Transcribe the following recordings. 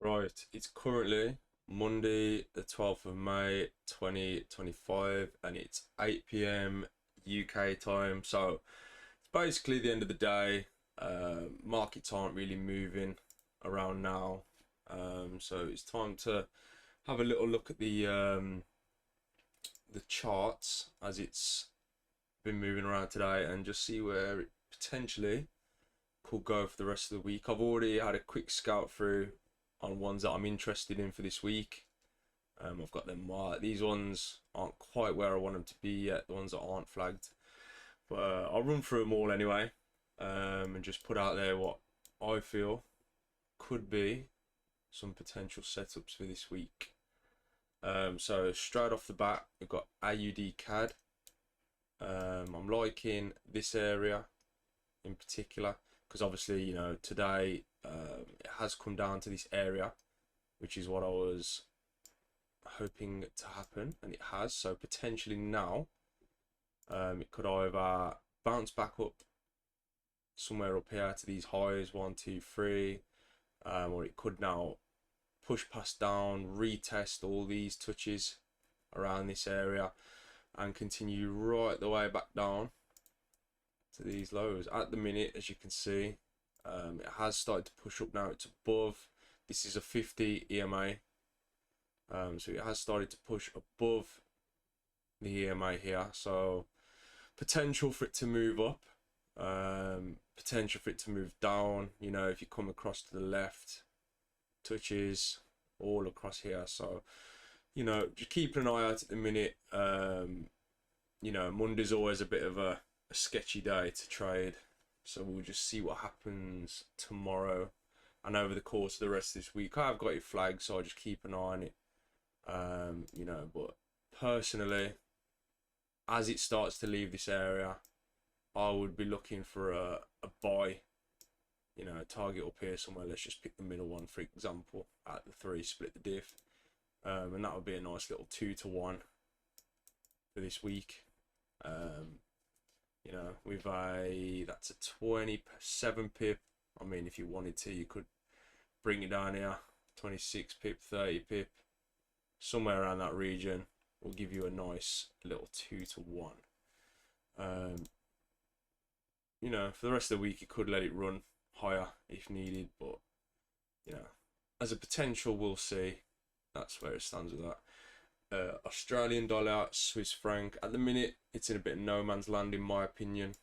Right, it's currently Monday, the 12th of May, 2025, and it's 8 p.m. UK time. So it's basically the end of the day. Markets aren't really moving around now. So it's time to have a little look at the charts as it's been moving around today and just see where it potentially could go for the rest of the week. I've already had a quick scout through on ones that I'm interested in for this week. I've got them marked. These ones aren't quite where I want them to be yet, the ones that aren't flagged. But I'll run through them all anyway, and just put out there what I feel could be some potential setups for this week. So straight off the bat, we've got AUD CAD. I'm liking this area in particular because obviously today it has come down to this area, which is what I was hoping to happen, and it has. So potentially now it could either bounce back up somewhere up here to these highs 1 2 3, or it could now push past down, retest all these touches around this area and continue right the way back down to these lows. At the minute, as you can see, it has started to push up now. It's above. This is a 50 EMA, so it has started to push above the EMA here. So potential for it to move up, potential for it to move down. If you come across to the left, touches all across here. So just keeping an eye out at the minute. Monday's always a bit of a sketchy day to trade, so we'll just see what happens tomorrow and over the course of the rest of this week. I've got it flagged, so I just keep an eye on it. But personally, as it starts to leave this area, I would be looking for a buy, a target up here somewhere. Let's just pick the middle one, for example, at the 3, split the diff, and that would be a nice little 2-to-1 for this week. With that's a 27 pip. I mean, if you wanted to, you could bring it down here, 26 pip, 30 pip, somewhere around that region will give you a nice little 2-to-1. For the rest of the week, you could let it run higher if needed, but as a potential, we'll see. That's where it stands with that. Australian dollar, Swiss franc. At the minute, it's in a bit of no man's land, in my opinion.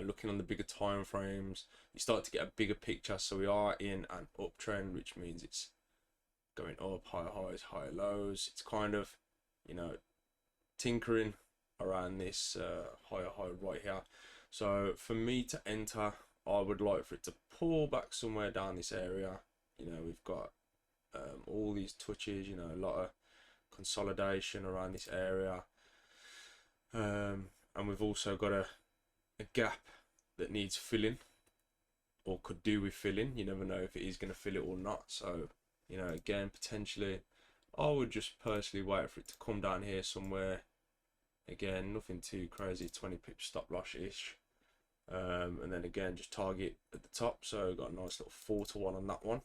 Looking on the bigger time frames, you start to get a bigger picture. So we are in an uptrend, which means it's going up, higher highs, higher lows. It's kind of, tinkering around this higher high right here. So for me to enter, I would like for it to pull back somewhere down this area. We've got all these touches, a lot of consolidation around this area, and we've also got a gap that needs filling, or could do with filling. You never know if it is going to fill it or not. So again, potentially I would just personally wait for it to come down here somewhere. Again, nothing too crazy, 20 pips stop loss ish, and then again just target at the top. So got a nice little 4-to-1 on that one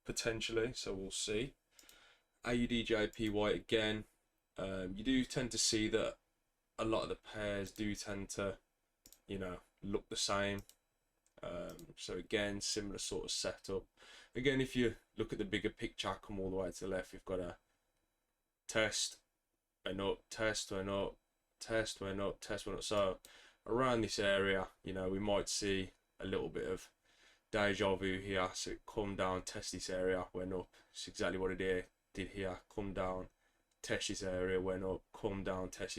potentially, so we'll see. AUD/JPY again, you do tend to see that a lot of the pairs do tend to look the same. So again, similar sort of setup. Again, if you look at the bigger picture, come all the way to the left, we've got a test, went up, test, went up, test, went up, test, went up. So around this area, we might see a little bit of deja vu here. So it come down, test this area, went up. It's exactly what it did here. Come down, test this area, went up. Come down, test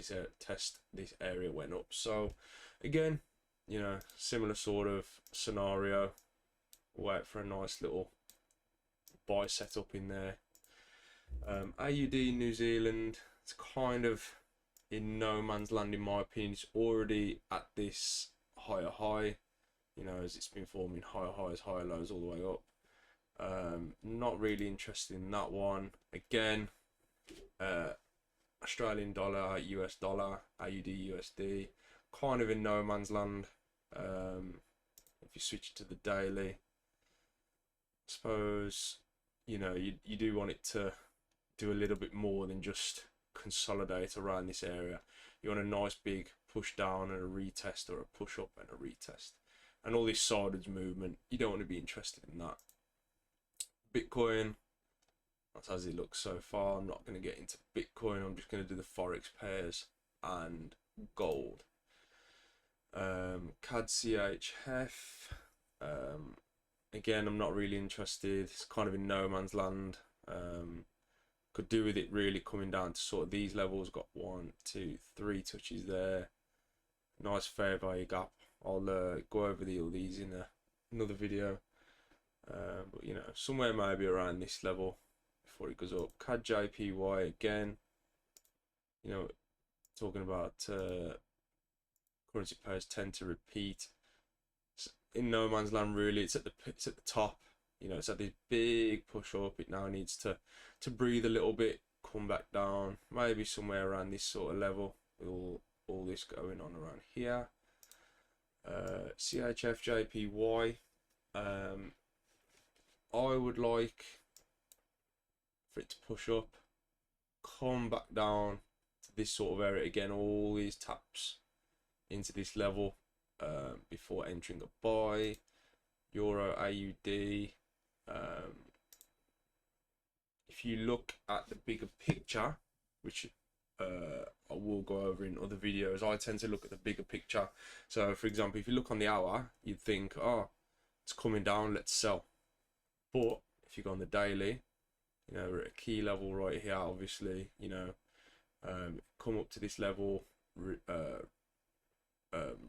this area, went up. So again, similar sort of scenario. Wait for a nice little buy setup in there. AUD New Zealand, it's kind of in no man's land, in my opinion. It's already at this higher high, as it's been forming higher highs, higher lows all the way up. Not really interested in that one. Again, Australian dollar, US dollar, AUD USD, kind of in no man's land. If you switch to the daily, suppose, you know, you do want it to do a little bit more than just consolidate around this area. You want a nice big push down and a retest, or a push up and a retest. And all this sideways movement, you don't want to be interested in that. Bitcoin, that's as it looks so far. I'm not going to get into Bitcoin. I'm just going to do the Forex pairs and gold. CAD CHF. Again, I'm not really interested. It's kind of in no man's land. Could do with it really coming down to sort of these levels. Got 1, 2, 3 touches there. Nice fair value gap. I'll go over all these in another video. But you know, somewhere maybe around this level before it goes up. CAD JPY again. You know, talking about currency pairs tend to repeat. It's in no man's land really. It's at the top. You know, it's at this big push up. It now needs to breathe a little bit, come back down, maybe somewhere around this sort of level with all this going on around here. CHF JPY. I would like for it to push up, come back down to this sort of area again, all these taps into this level before entering a buy. Euro AUD. If you look at the bigger picture, which I will go over in other videos, I tend to look at the bigger picture. So for example, if you look on the hour, you'd think, oh, it's coming down, let's sell. But if you go on the daily, you know, we're at a key level right here, obviously, you know, come up to this level,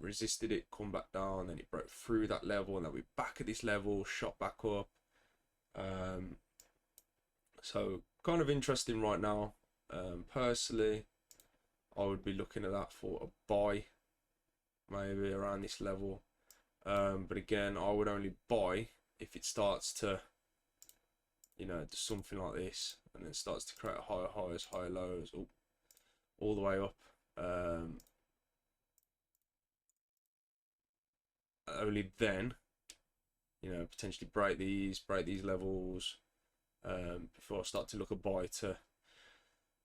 resisted it, come back down, then it broke through that level, and then we're back at this level, shot back up. So kind of interesting right now. Personally, I would be looking at that for a buy, maybe around this level. But again, I would only buy if it starts to, you know, do something like this, and then starts to create higher highs, higher lows, all the way up. Only then, you know, potentially break these levels before I start to look at buy to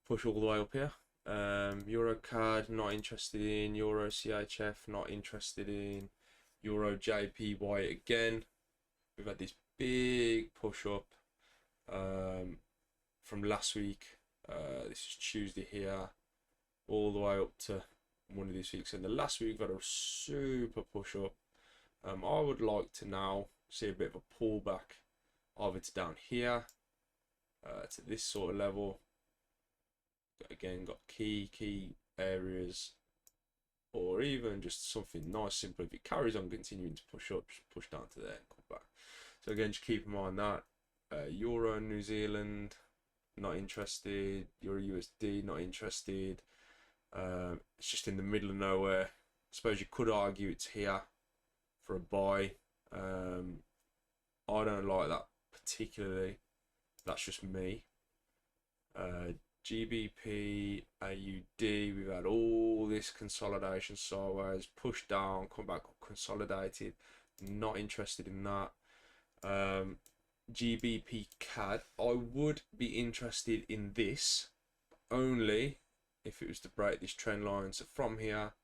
push all the way up here. Euro CAD, not interested in. Euro CHF, not interested in. Euro JPY again. We've had this big push up from last week. This is Tuesday here, all the way up to one of these weeks. And the last week we've had a super push up. I would like to now see a bit of a pullback, either to down here, to this sort of level. Again, got key areas, or even just something nice, simple. If it carries on continuing to push up, just push down to there and come back. So again, just keep in mind that. Euro New Zealand, not interested. Euro USD, not interested. It's just in the middle of nowhere. I suppose you could argue it's here for a buy. I don't like that particularly. That's just me. GBP AUD, we've had all this consolidation sideways, push down, come back up, consolidated. Not interested in that. GBP CAD, I would be interested in this only if it was to break this trend line. So from here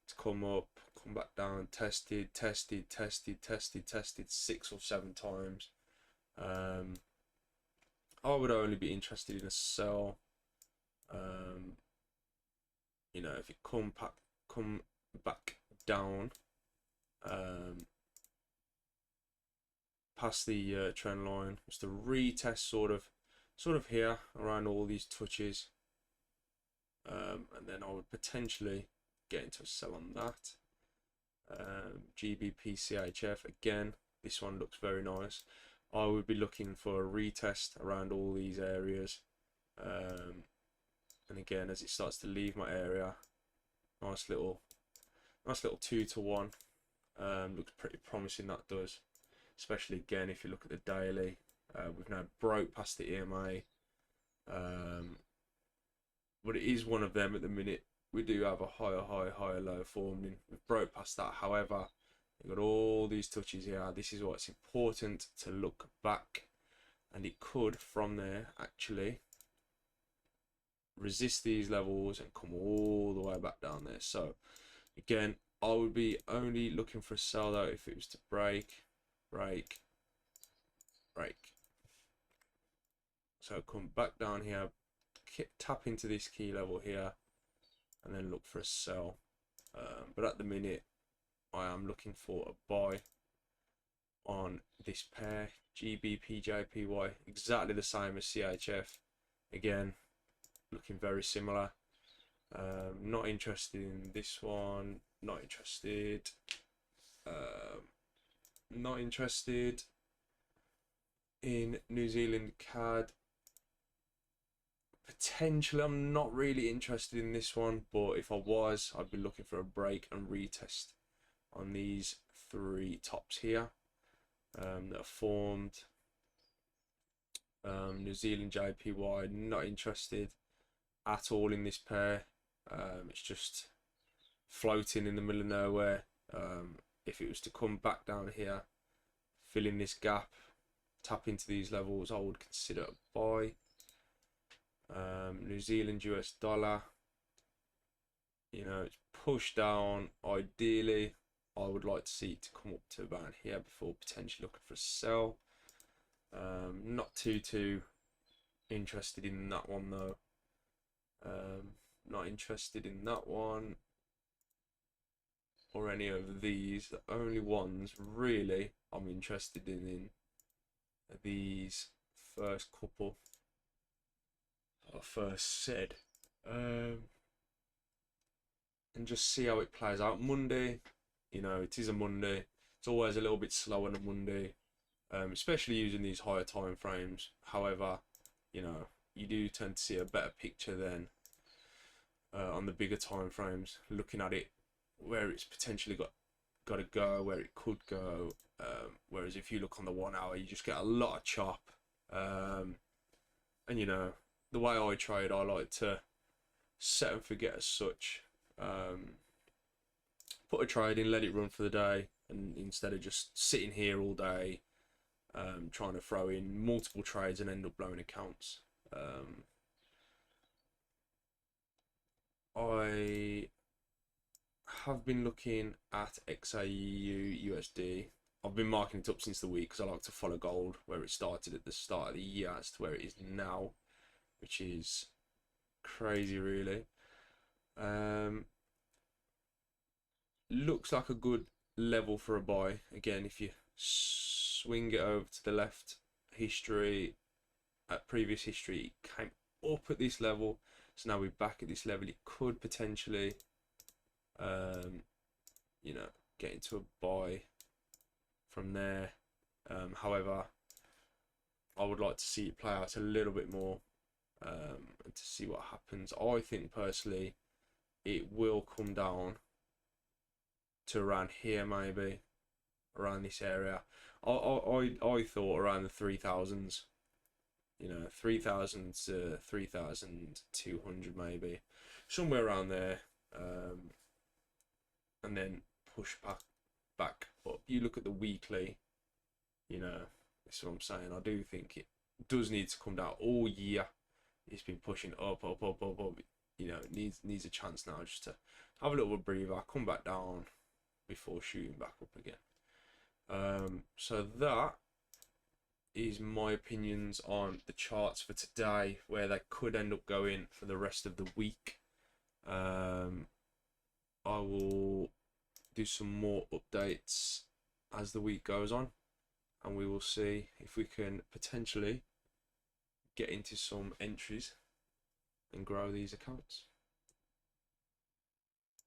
to come up, come back down, tested 6 or 7 times. I would only be interested in a sell. You know, if it come back down past the trend line, just a retest sort of here around all these touches, and then I would potentially get into a sell on that. GBP CHF, again, this one looks very nice. I would be looking for a retest around all these areas, and again, as it starts to leave my area, nice little 2 to 1. Looks pretty promising, that does, especially again if you look at the daily. We've now broke past the EMA, but it is one of them at the minute. We do have a higher higher low formed in. We've broke past that. However, You've got all these touches here. This is why it's important to look back, and it could from there actually resist these levels and come all the way back down there. So again, I would be only looking for a sell though if it was to break. So come back down here, tap into this key level here, and then look for a sell. But at the minute, I am looking for a buy on this pair, GBPJPY, exactly the same as CHF. Again, looking very similar. Not interested in this one. Not interested. Not interested in New Zealand CAD. Potentially, I'm not really interested in this one, but if I was, I'd be looking for a break and retest on these three tops here that are formed. New Zealand JPY, not interested at all in this pair. It's just floating in the middle of nowhere. If it was to come back down here, fill in this gap, tap into these levels, I would consider a buy. New Zealand US dollar, you know, it's pushed down. Ideally, I would like to see it to come up to about here before potentially looking for a sell. Not too interested in that one though. Not interested in that one or any of these. The only ones really I'm interested in these first couple I first said, and just see how it plays out. Monday, you know, it is a Monday. It's always a little bit slow on a Monday, especially using these higher time frames. However, you know, you do tend to see a better picture than on the bigger time frames, looking at it where it's potentially got to go, where it could go. Whereas if you look on the 1 hour, you just get a lot of chop. And you know, the way I trade, I like to set and forget as such. Put a trade in, let it run for the day, and instead of just sitting here all day, trying to throw in multiple trades and end up blowing accounts. I have been looking at XAU USD. I've been marking it up since the week because I like to follow gold, where it started at the start of the year as to where it is now, which is crazy really. Looks like a good level for a buy. Again, if you swing it over to the left, history, at previous history, it came up at this level, so now we're back at this level. It could potentially you know, get into a buy from there. However, I would like to see it play out a little bit more and to see what happens. I think personally it will come down to around here, maybe around this area. I thought around the 3000s, you know, 3000 to 3200 maybe, somewhere around there, and then push back up. You look at the weekly, you know, that's what I'm saying. I do think it does need to come down. All year it's been pushing up. You know, it needs a chance now just to have a little breather, come back down before shooting back up again. So that is my opinions on the charts for today, where they could end up going for the rest of the week. I will do some more updates as the week goes on, and we will see if we can potentially get into some entries and grow these accounts.